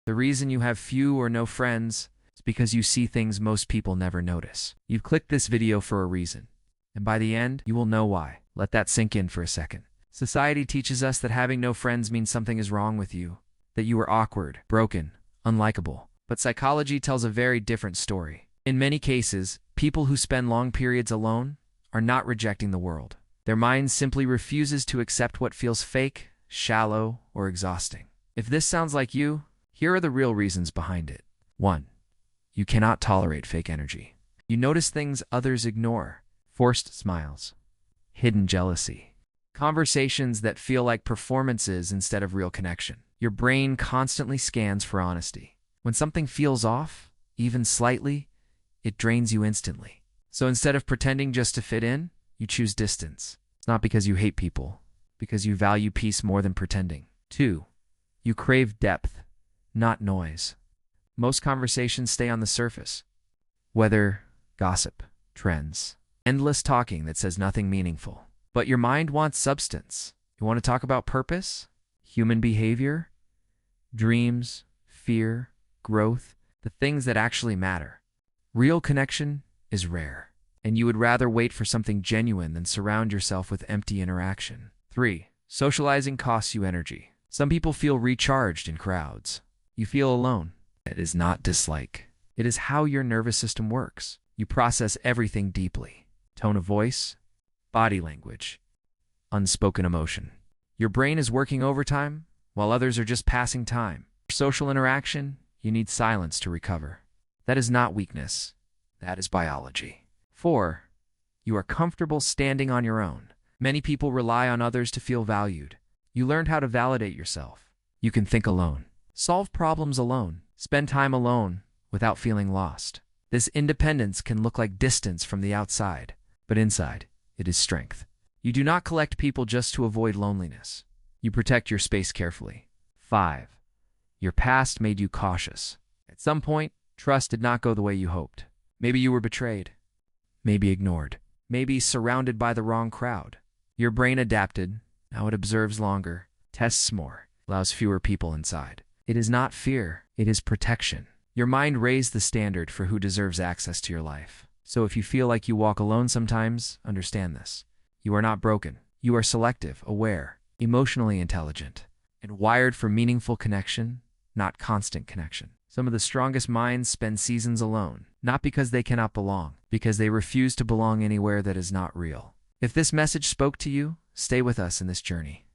The reason you have few or no friends is because you see things most people never notice. You've clicked this video for a reason, and by the end, you will know why. Let that sink in for a second. Society teaches us that having no friends means something is wrong with you, that you are awkward, broken, unlikable. But psychology tells a very different story. In many cases, people who spend long periods alone are not rejecting the world. Their mind simply refuses to accept what feels fake, shallow, or exhausting. If this sounds like you, here are the real reasons behind it. 1. You cannot tolerate fake energy. You notice things others ignore. Forced smiles, hidden jealousy, conversations that feel like performances instead of real connection. Your brain constantly scans for honesty. When something feels off, even slightly, it drains you instantly. So instead of pretending just to fit in, you choose distance. It's not because you hate people, because you value peace more than pretending. 2. You crave depth, not noise. Most conversations stay on the surface. Weather, gossip, trends, endless talking that says nothing meaningful. But your mind wants substance. You want to talk about purpose, human behavior, dreams, fear, growth, the things that actually matter. Real connection is rare, and you would rather wait for something genuine than surround yourself with empty interaction. 3. Socializing costs you energy. Some people feel recharged in crowds. You feel alone. It is not dislike. It is how your nervous system works. You process everything deeply. Tone of voice, body language, unspoken emotion. Your brain is working overtime, while others are just passing time. For social interaction, you need silence to recover. That is not weakness. That is biology. 4. You are comfortable standing on your own. Many people rely on others to feel valued. You learned how to validate yourself. You can think alone, solve problems alone, spend time alone without feeling lost. This independence can look like distance from the outside, but inside, it is strength. You do not collect people just to avoid loneliness. You protect your space carefully. 5. Your past made you cautious. At some point, trust did not go the way you hoped. Maybe you were betrayed. Maybe ignored. Maybe surrounded by the wrong crowd. Your brain adapted. Now it observes longer, tests more, allows fewer people inside. It is not fear. It is protection. Your mind raised the standard for who deserves access to your life. So if you feel like you walk alone sometimes, understand this. You are not broken. You are selective, aware, emotionally intelligent, and wired for meaningful connection, not constant connection. Some of the strongest minds spend seasons alone, not because they cannot belong, because they refuse to belong anywhere that is not real. If this message spoke to you, stay with us in this journey.